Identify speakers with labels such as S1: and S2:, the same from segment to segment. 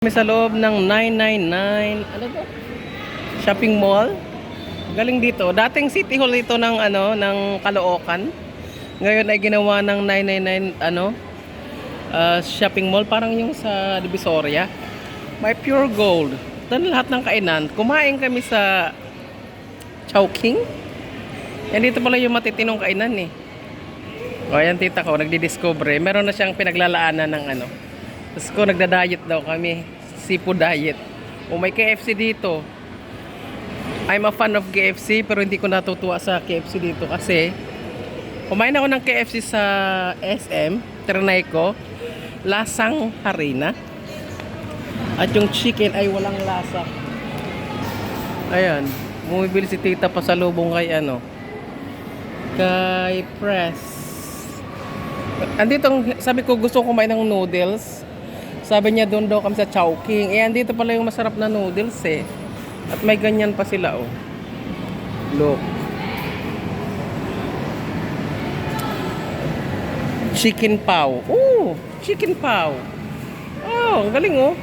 S1: Kami sa loob ng 999 ano to? Shopping mall. Galing dito. Dating City Hall ito ng ng Caloocan. Ngayon ay ginawa ng 999 shopping mall, parang yung sa Divisoria. May Pure Gold. Dan lahat ng kainan. Kumain kami sa Chowking. Yan dito pala yung matitinong kainan eh. O yan tita ko, nagdi-discover. Meron na siyang pinaglalaanan ng Tapos ko nagda-diet daw kami. Seafood diet. O may KFC dito. I'm a fan of KFC pero hindi ko natutuwa sa KFC dito kasi kumain ako ng KFC sa SM, trinay ko. Lasang harina. At yung chicken ay walang lasa. Ayan. Bumibili si tita pa sa lubong kay kay Press. Andito, sabi ko gusto ko kumain ng noodles. Sabi niya doon daw kami sa Chowking. Eh, andito pala yung masarap na noodles eh. At may ganyan pa sila oh. Look. Chicken paw. Oh, chicken paw. Oh, ang galing oh.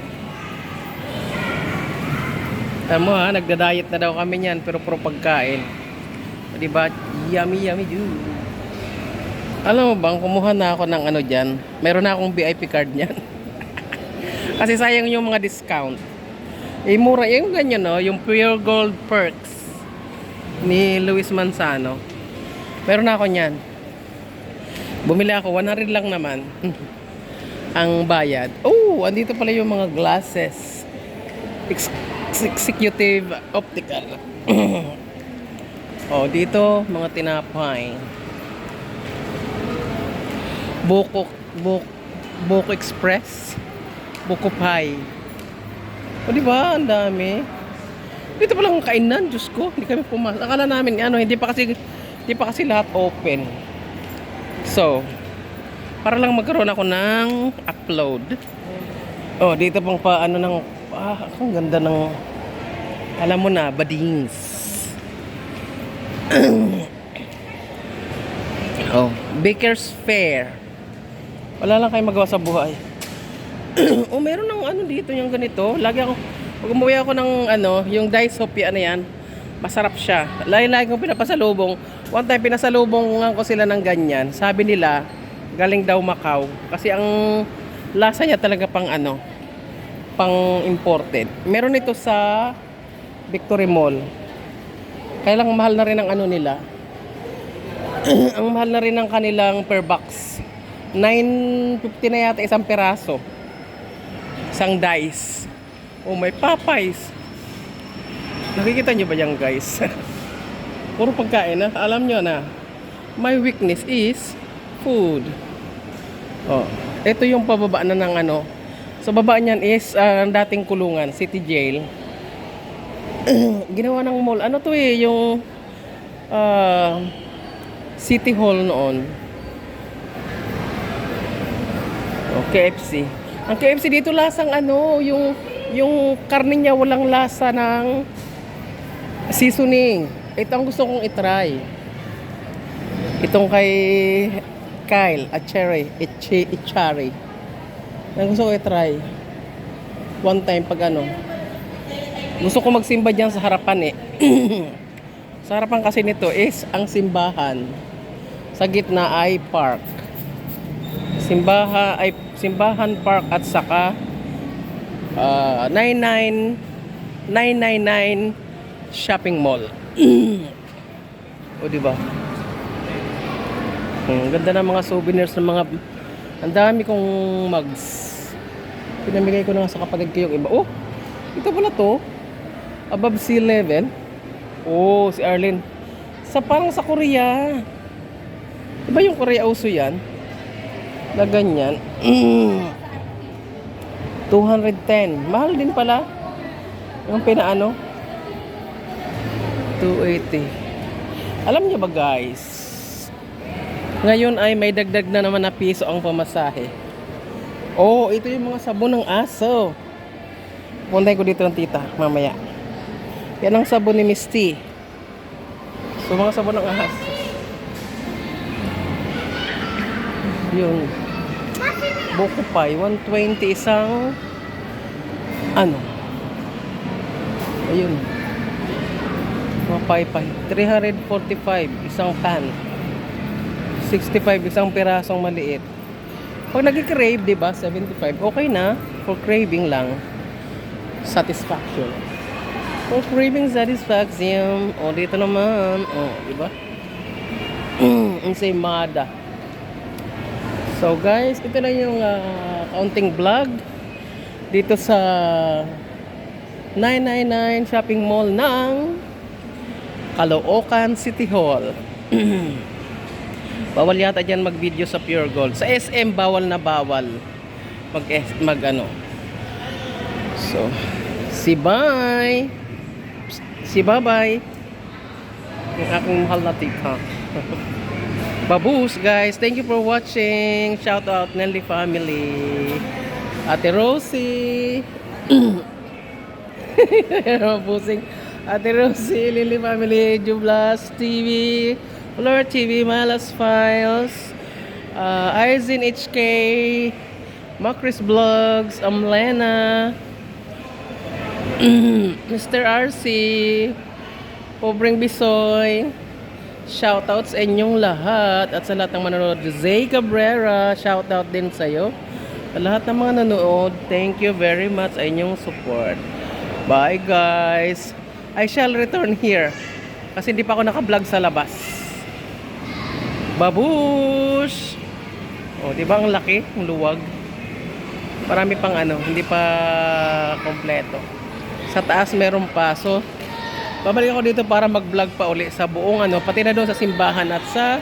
S1: Tama ha, nagda-diet na daw kami niyan pero puro pagkain. Diba? Yummy, yummy dude. Alam mo bang, kumuha na ako ng dyan. Meron na akong VIP card niyan. Kasi sayang yung mga discount. Eh, mura yung ganyan, no? Yung Pure Gold Perks ni Luis Manzano. Meron na ako niyan. Bumili ako, 100 lang naman. Ang bayad. Oh, andito pala yung mga glasses. Executive Optical. Oh, dito, mga tinapay. Buko Express. Buko Pie. O diba, ang dami. Dito pa lang kainan, Diyos ko. Hindi kami pumasok. Akala namin, hindi pa kasi lahat open. So, para lang magkaroon ako ng upload. Oh, dito pang ang ganda ng, alam mo na, badings. Oh, Baker's Fair. Wala lang kayong magawa sa buhay. Oh, meron ng dito yung ganito. Lagi ako, pag umuwi ako ng yung Daisopia yan, masarap siya. Lagi kong pinapasalubong. One time pinasalubong ko sila ng ganyan. Sabi nila, galing daw Macau. Kasi ang lasa niya talaga pang pang imported. Meron ito sa Victory Mall. Kaya lang mahal na rin ang nila. Ang mahal na rin ng kanilang per box. 9.50 na yata isang peraso. Isang dice. Oh, may Popeyes. Nakikita nyo ba yan, guys? Puro pagkain na. Alam nyo na, my weakness is food. Oh, ito yung pababa na ng sa baba niyan is ang dating kulungan, City Jail. Ginawa ng mall. Ano to eh, yung City Hall noon. Oh, KFC. Ang KFC dito lasang yung karne niya walang lasa ng seasoning. Ito ang gusto kong itry. Itong kay Kyle at Cherry, Ichari. Ang gusto ko itry. One time pag gusto ko magsimba diyan sa harapan eh. Sa harapan kasi nito is ang simbahan. Sa gitna ay park. Simbahan Park at saka 999 shopping mall. O diba? Ganda ng mga souvenirs ng mga ang dami kong mugs. Pinamigay ko na sa kapatid ko yung iba. Oh, ito pala to. Above sea level. Oh, si Arlene. Parang sa Korea. Diba yung Korea uso yan? Na ganyan. 210. Mahal din pala. Yung 280. Alam niyo ba guys? Ngayon ay may dagdag na naman na piso ang pamasahe. Oh, ito yung mga sabon ng aso. Puntay ko dito ng tita mamaya. Yan ang sabon ni Misty. So mga sabon ng ahas. Yun. Buko Pie, 120 isang Ano? Ayun. Mga paypay. 345 isang pan. 65 isang pirasong maliit. Pag nag-crave, di ba? 75. Okay na. For craving lang. Satisfaction. For craving satisfaction. O, dito naman. O, di ba? Ensaymada. So, guys, ito na yung kaunting vlog dito sa 999 shopping mall ng Caloocan City Hall. Bawal yata dyan mag-video sa Pure Gold. Sa SM, bawal na bawal mag ano. So, si bye. Si bye-bye. Yung aking mahal na tika. Babus, guys. Thank you for watching. Shout out Nelly family. Ate Rosie. Babusing. Ate Rosie, Lily family, Jublas TV, Fleur TV, Malas Files, Aizen HK, Macris Vlogs, Amlena, Mr. RC, Pobreng Bisoy. Shoutouts sa inyong lahat at sa lahat ng manonood. Zay Cabrera, shoutout din sa'yo. Sa lahat ng mga nanonood, thank you very much sa inyong support. Bye guys! I shall return here kasi hindi pa ako naka-vlog sa labas. Babush! O, di ba ang laki, ang luwag? Marami pang ano, hindi pa kompleto. Sa taas meron pa. So, babalik ako dito para mag-vlog pa uli sa buong ano, pati na doon sa simbahan at sa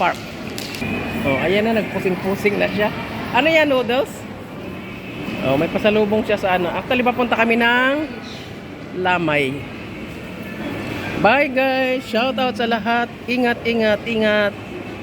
S1: park. Oh, ayan na, nagpusing-pusing na siya. Ano yan, noodles? Oh, may pasalubong siya sa ano. Actually, papunta kami ng Lamay. Bye guys! Shout out sa lahat. Ingat, ingat, ingat.